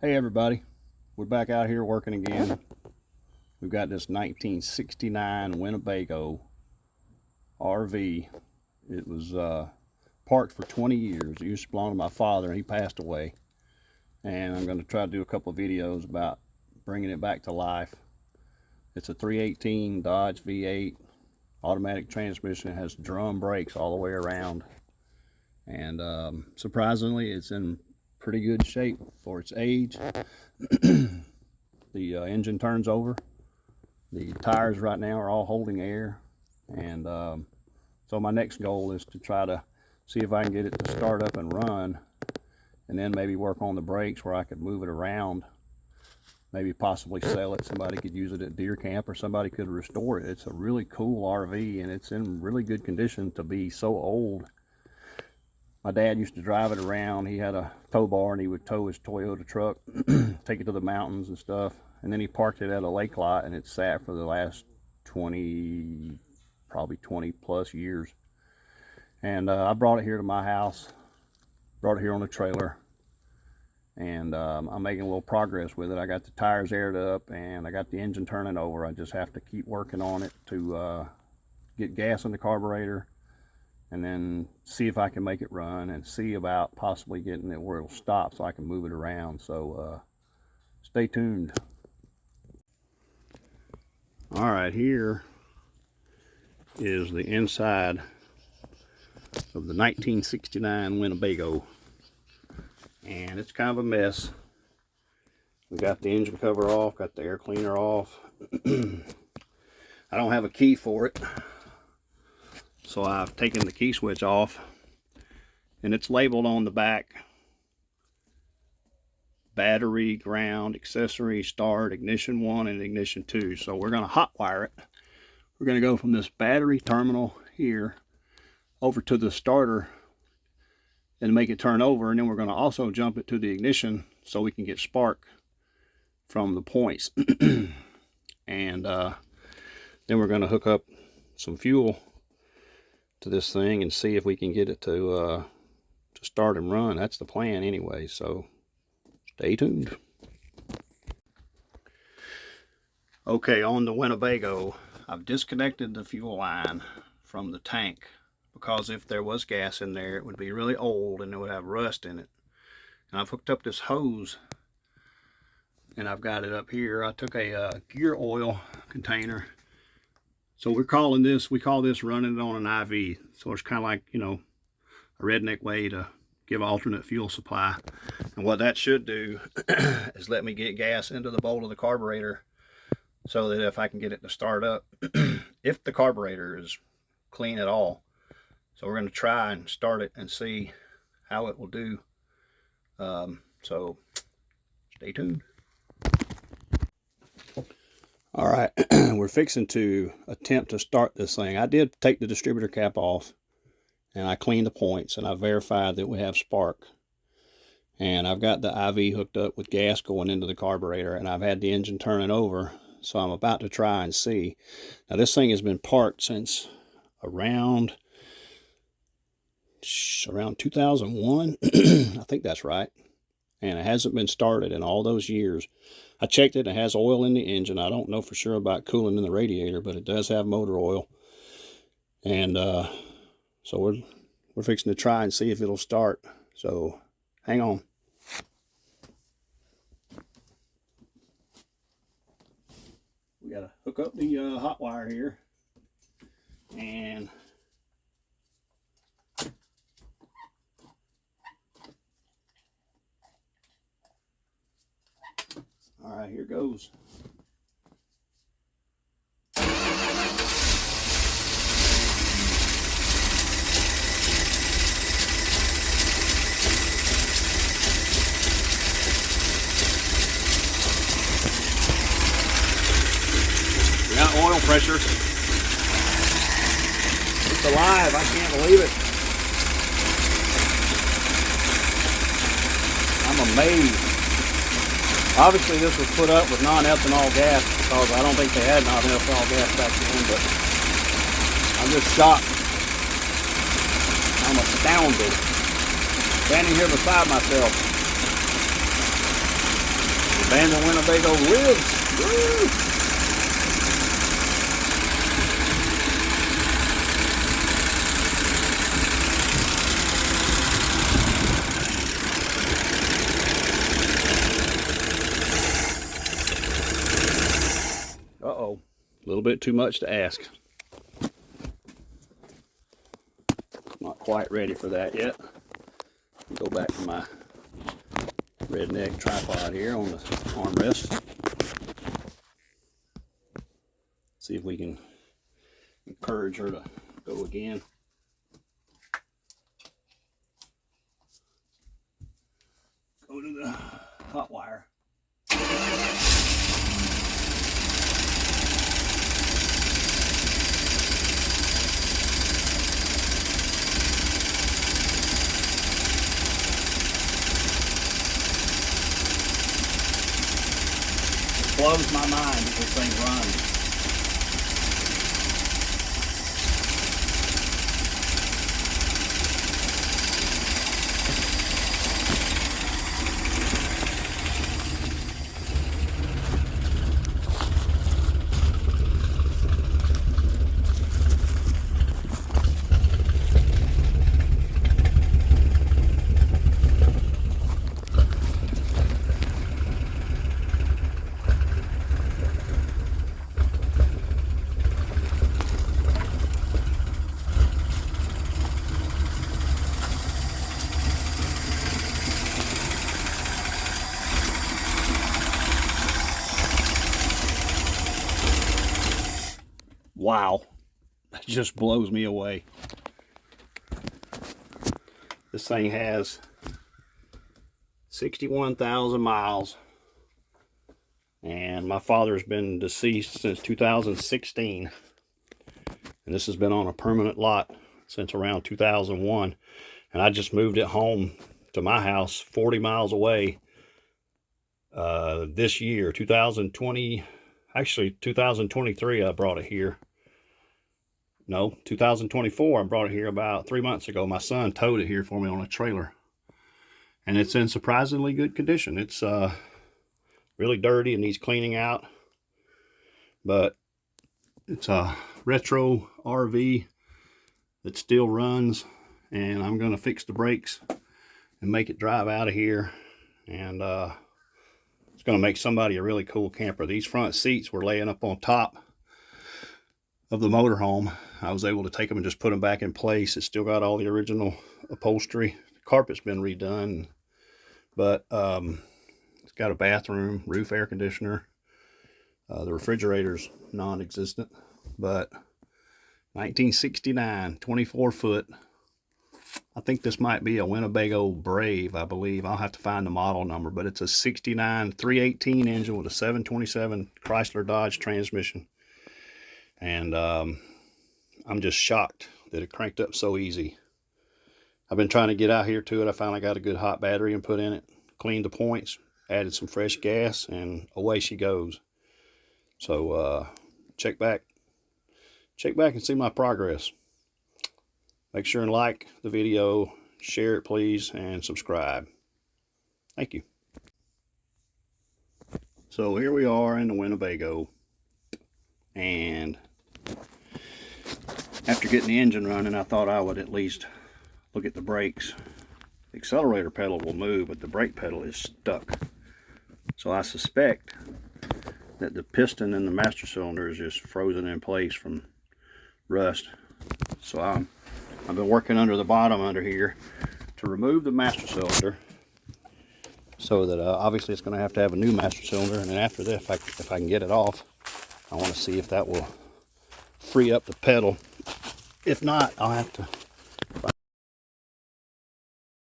Hey everybody, we're back out here working again. We've got this 1969 Winnebago RV. It was parked for 20 years. It used to belong to my father and he passed away. And I'm going to try to do a couple of videos about bringing it back to life. It's a 318 Dodge V8 automatic transmission. It has drum brakes all the way around. And surprisingly, it's in pretty good shape for its age. The engine turns over. The tires right now are all holding air. And so my next goal is to try to see if I can get it to start up and run, and then maybe work on the brakes where I could move it around, maybe possibly sell it. Somebody could use it at deer camp, or somebody could restore it. It's a really cool RV and it's in really good condition to be so old. My dad used to drive it around. He had a tow bar and he would tow his Toyota truck, take it to the mountains and stuff. And then he parked it at a lake lot and it sat for the last 20, probably 20 plus years. And I brought it here to my house, brought it here on a trailer. And I'm making a little progress with it. I got the tires aired up and I got the engine turning over. I just have to keep working on it to get gas in the carburetor, and then see if I can make it run, and see about possibly getting it where it'll stop so I can move it around. So stay tuned. All right, here is the inside of the 1969 Winnebago, and it's kind of a mess. We got the engine cover off, got the air cleaner off. I don't have a key for it, so I've taken the key switch off, and it's labeled on the back: battery, ground, accessory, start, ignition 1 and ignition 2. So we're going to hot wire it. We're going to go from this battery terminal here over to the starter and make it turn over, and then we're going to also jump it to the ignition so we can get spark from the points. And then we're going to hook up some fuel to this thing and see if we can get it to start and run. That's the plan anyway, so stay tuned. Okay, on the Winnebago, I've disconnected the fuel line from the tank, because if there was gas in there, it would be really old and it would have rust in it. And I've hooked up this hose and I've got it up here. I took a gear oil container. So we call this running it on an IV. So it's kind of like, you know, a redneck way to give alternate fuel supply. And what that should do is let me get gas into the bowl of the carburetor, so that if I can get it to start up, if the carburetor is clean at all. So we're going to try and start it and see how it will do. So stay tuned. All right, we're fixing to attempt to start this thing. I did take the distributor cap off and I cleaned the points and I verified that we have spark. And I've got the IV hooked up with gas going into the carburetor, and I've had the engine turning over. So I'm about to try and see. Now this thing has been parked since around 2001. I think that's right. And it hasn't been started in all those years. I checked it, it has oil in the engine. I don't know for sure about cooling in the radiator, but it does have motor oil. And so we're fixing to try and see if it'll start. So hang on. We gotta hook up the hot wire here, and all right, here goes. We got oil pressure. It's alive, I can't believe it. I'm amazed. Obviously this was put up with non-ethanol gas, because I don't think they had non-ethanol gas back then, but I'm just shocked. I'm astounded. Standing here beside myself. Band of Winnebago lives. Woo! Uh-oh, a little bit too much to ask. Not quite ready for that yet. Go back to my redneck tripod here on the armrest. See if we can encourage her to go again. Go to the hot wire. Blows my mind that this thing runs. Wow, that just blows me away. This thing has 61,000 miles, and my father's been deceased since 2016, and this has been on a permanent lot since around 2001, and I just moved it home to my house 40 miles away this year, 2020, actually 2023 I brought it here. No, 2024, I brought it here about 3 months ago. My son towed it here for me on a trailer. And it's in surprisingly good condition. It's really dirty and needs cleaning out. But it's a retro RV that still runs. And I'm going to fix the brakes and make it drive out of here. And it's going to make somebody a really cool camper. These front seats were laying up on top of the motorhome. I was able to take them and just put them back in place. It's still got all the original upholstery. The carpet's been redone, but it's got a bathroom, roof air conditioner. The refrigerator's non-existent, but 1969, 24 foot. I think this might be a Winnebago Brave, I believe. I'll have to find the model number, but it's a 69 318 engine with a 727 Chrysler Dodge transmission. And I'm just shocked that it cranked up so easy. I've been trying to get out here to it. I finally got a good hot battery and put in it, cleaned the points, added some fresh gas, and away she goes. So check back and see my progress. Make sure and like the video, share it please, and subscribe. Thank you. So here we are in the Winnebago, and after getting the engine running, I thought I would at least look at the brakes. The accelerator pedal will move, but the brake pedal is stuck. So I suspect that the piston in the master cylinder is just frozen in place from rust. So I've been working under the bottom under here to remove the master cylinder, so that obviously it's going to have a new master cylinder. And then after that, if I can get it off, I want to see if that will free up the pedal. If not, I'll have to